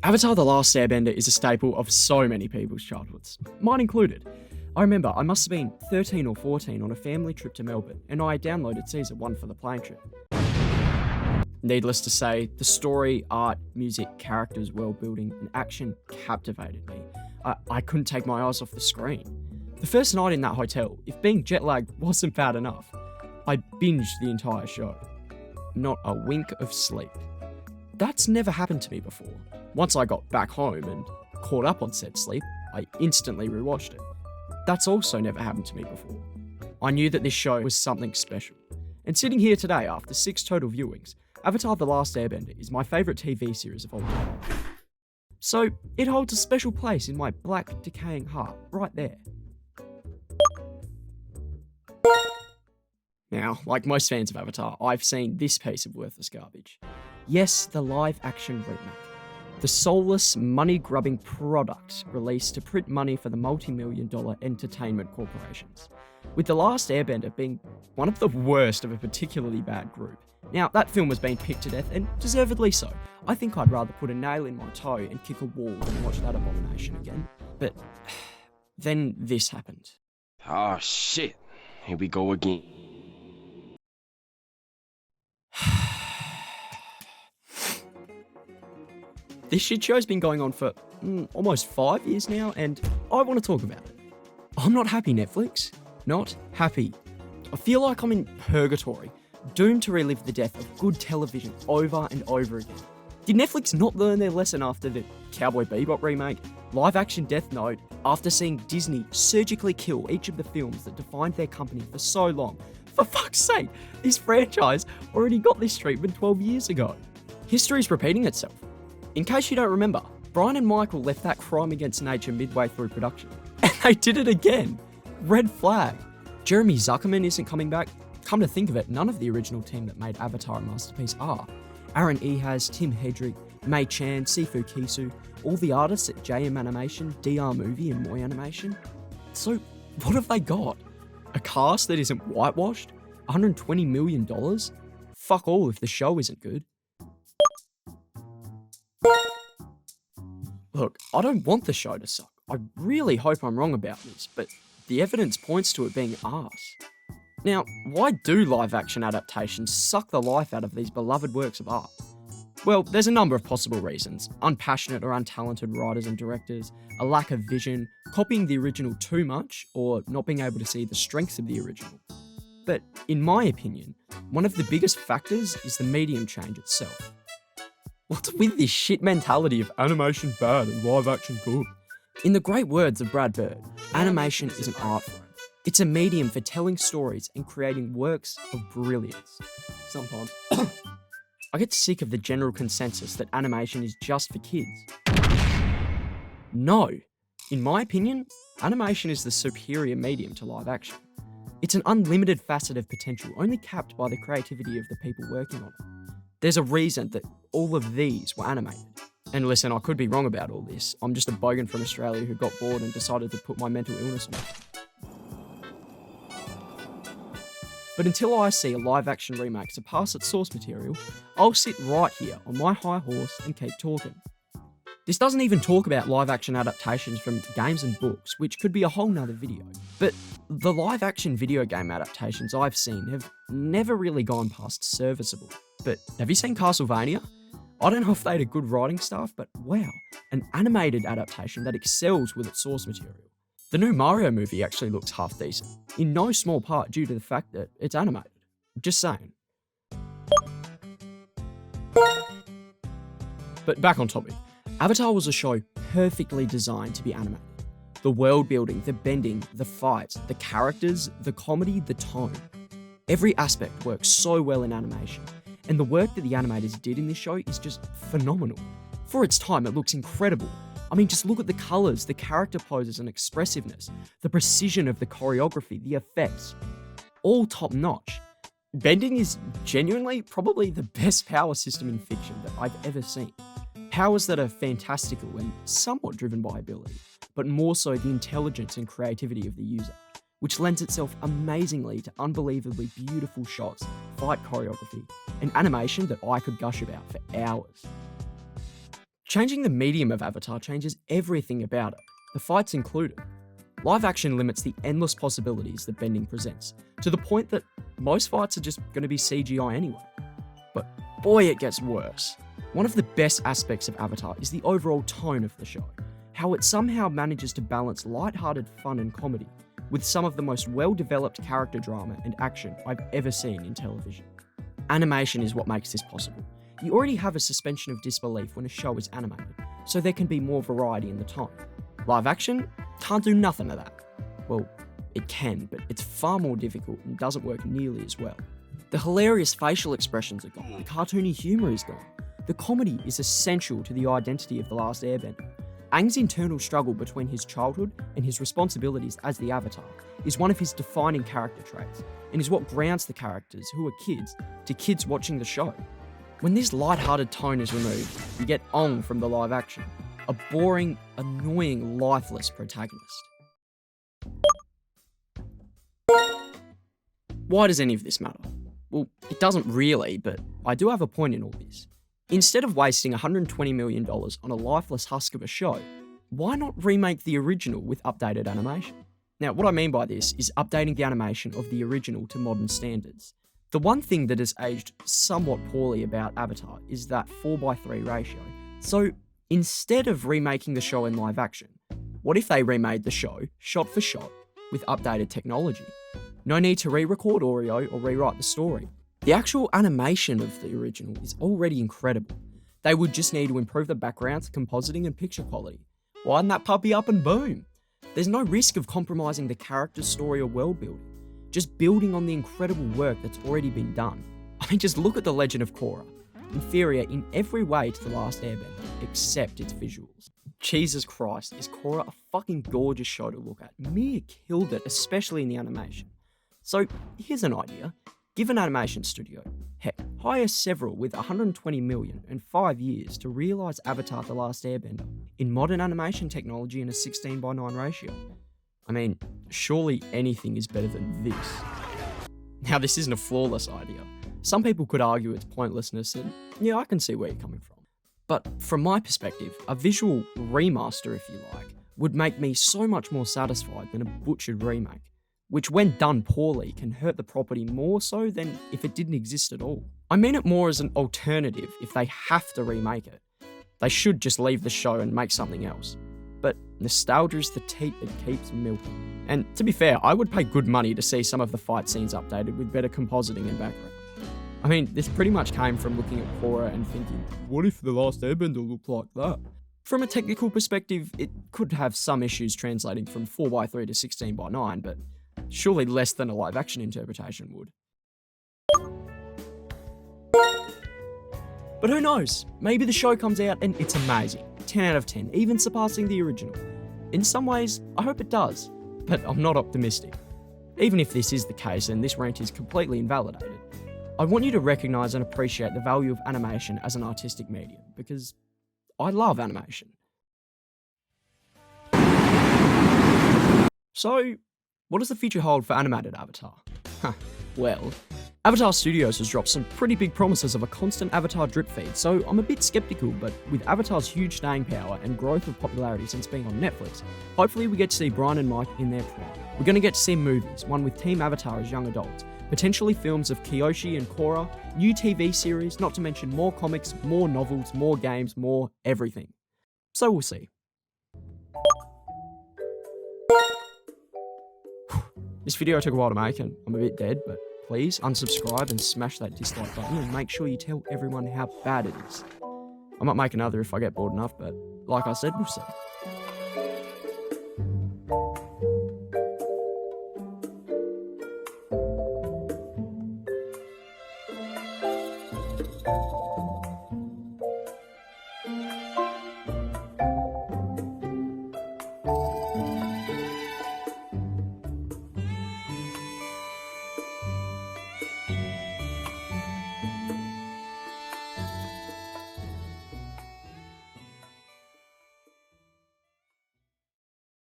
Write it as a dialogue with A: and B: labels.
A: Avatar: The Last Airbender is a staple of so many people's childhoods, mine included. I remember I must have been 13 or 14 on a family trip to Melbourne, and I downloaded Season 1 for the plane trip. Needless to say, the story, art, music, characters, world building, and action captivated me. I couldn't take my eyes off the screen. The first night in that hotel, if being jet lagged wasn't bad enough, I binged the entire show. Not a wink of sleep. That's never happened to me before. Once I got back home and caught up on said sleep, I instantly rewatched it. That's also never happened to me before. I knew that this show was something special. And sitting here today after 6 total viewings, Avatar: The Last Airbender is my favourite TV series of all time. So it holds a special place in my black, decaying heart, right there. Now, like most fans of Avatar, I've seen this piece of worthless garbage. Yes, the live-action remake. The soulless, money-grubbing product released to print money for the multi-million-dollar entertainment corporations. With The Last Airbender being one of the worst of a particularly bad group. Now, that film was being picked to death, and deservedly so. I think I'd rather put a nail in my toe and kick a wall than watch that abomination again. But then this happened.
B: Oh shit, here we go again.
A: This shit show's been going on for almost 5 years now, and I want to talk about it. I'm not happy, Netflix. Not happy. I feel like I'm in purgatory, doomed to relive the death of good television over and over again. Did Netflix not learn their lesson after the Cowboy Bebop remake, live-action Death Note, after seeing Disney surgically kill each of the films that defined their company for so long? For fuck's sake, this franchise already got this treatment 12 years ago. History's repeating itself. In case you don't remember, Brian and Michael left that crime against nature midway through production. And they did it again. Red flag. Jeremy Zuckerman isn't coming back. Come to think of it, none of the original team that made Avatar a masterpiece are. Aaron Ehas, Tim Hedrick, Mei Chan, Sifu Kisu, all the artists at JM Animation, DR Movie and Moy Animation. So, what have they got? A cast that isn't whitewashed? $120 million? Fuck all if the show isn't good. Look, I don't want the show to suck. I really hope I'm wrong about this, but the evidence points to it being arse. Now, why do live-action adaptations suck the life out of these beloved works of art? Well, there's a number of possible reasons. Unpassionate or untalented writers and directors, a lack of vision, copying the original too much, or not being able to see the strengths of the original. But in my opinion, one of the biggest factors is the medium change itself. What's with this shit mentality of animation bad and live action good? In the great words of Brad Bird, animation is an art form. It's a medium for telling stories and creating works of brilliance. Sometimes. I get sick of the general consensus that animation is just for kids. No. In my opinion, animation is the superior medium to live action. It's an unlimited facet of potential, only capped by the creativity of the people working on it. There's a reason that all of these were animated. And listen, I could be wrong about all this. I'm just a bogan from Australia who got bored and decided to put my mental illness on. But until I see a live-action remake surpass its source material, I'll sit right here on my high horse and keep talking. This doesn't even talk about live-action adaptations from games and books, which could be a whole nother video. But the live-action video game adaptations I've seen have never really gone past serviceable. But have you seen Castlevania? I don't know if they had a good writing staff, but wow, an animated adaptation that excels with its source material. The new Mario movie actually looks half decent, in no small part due to the fact that it's animated. Just saying. But back on topic. Avatar was a show perfectly designed to be animated. The world building, the bending, the fights, the characters, the comedy, the tone. Every aspect works so well in animation, and the work that the animators did in this show is just phenomenal. For its time, it looks incredible. I mean, just look at the colours, the character poses and expressiveness, the precision of the choreography, the effects. All top notch. Bending is genuinely probably the best power system in fiction that I've ever seen. Powers that are fantastical and somewhat driven by ability, but more so the intelligence and creativity of the user, which lends itself amazingly to unbelievably beautiful shots, fight choreography, and animation that I could gush about for hours. Changing the medium of Avatar changes everything about it, the fights included. Live action limits the endless possibilities that bending presents, to the point that most fights are just going to be CGI anyway. But boy, it gets worse. One of the best aspects of Avatar is the overall tone of the show, how it somehow manages to balance light-hearted fun and comedy with some of the most well-developed character drama and action I've ever seen in television. Animation is what makes this possible. You already have a suspension of disbelief when a show is animated, so there can be more variety in the tone. Live action can't do nothing of that. Well, it can, but it's far more difficult and doesn't work nearly as well. The hilarious facial expressions are gone, the cartoony humour is gone. The comedy is essential to the identity of The Last Airbender. Aang's internal struggle between his childhood and his responsibilities as the Avatar is one of his defining character traits, and is what grounds the characters, who are kids, to kids watching the show. When this light-hearted tone is removed, you get Aang from the live action, a boring, annoying, lifeless protagonist. Why does any of this matter? Well, it doesn't really, but I do have a point in all this. Instead of wasting $120 million on a lifeless husk of a show, why not remake the original with updated animation? Now, what I mean by this is updating the animation of the original to modern standards. The one thing that has aged somewhat poorly about Avatar is that 4:3 ratio. So, instead of remaking the show in live action, what if they remade the show, shot for shot, with updated technology? No need to re-record audio or rewrite the story. The actual animation of the original is already incredible. They would just need to improve the backgrounds, compositing, and picture quality. Widen that puppy up and boom! There's no risk of compromising the character's story or world building, just building on the incredible work that's already been done. I mean, just look at The Legend of Korra. Inferior in every way to The Last Airbender, except its visuals. Jesus Christ, is Korra a fucking gorgeous show to look at. Mia killed it, especially in the animation. So, here's an idea. Give an animation studio, heck, hire several with $120 million and 5 years to realise Avatar The Last Airbender in modern animation technology in a 16:9 ratio. I mean, surely anything is better than this. Now, this isn't a flawless idea. Some people could argue its pointlessness, and yeah, I can see where you're coming from. But from my perspective, a visual remaster, if you like, would make me so much more satisfied than a butchered remake, which when done poorly can hurt the property more so than if it didn't exist at all. I mean it more as an alternative if they have to remake it. They should just leave the show and make something else. But nostalgia is the teat that keeps milking. And to be fair, I would pay good money to see some of the fight scenes updated with better compositing and background. I mean, this pretty much came from looking at Korra and thinking, what if The Last Airbender looked like that? From a technical perspective, it could have some issues translating from 4:3 to 16:9, but surely less than a live-action interpretation would. But who knows? Maybe the show comes out and it's amazing. 10 out of 10, even surpassing the original. In some ways, I hope it does, but I'm not optimistic. Even if this is the case and this rant is completely invalidated, I want you to recognise and appreciate the value of animation as an artistic medium, because I love animation. So, what does the future hold for animated Avatar? Well, Avatar Studios has dropped some pretty big promises of a constant Avatar drip feed, so I'm a bit skeptical, but with Avatar's huge staying power and growth of popularity since being on Netflix, hopefully we get to see Brian and Mike in their prime. We're going to get to see movies, one with Team Avatar as young adults, potentially films of Kyoshi and Korra, new TV series, not to mention more comics, more novels, more games, more everything. So we'll see. This video took a while to make and I'm a bit dead, but please unsubscribe and smash that dislike button and make sure you tell everyone how bad it is. I might make another if I get bored enough, but like I said, we'll see.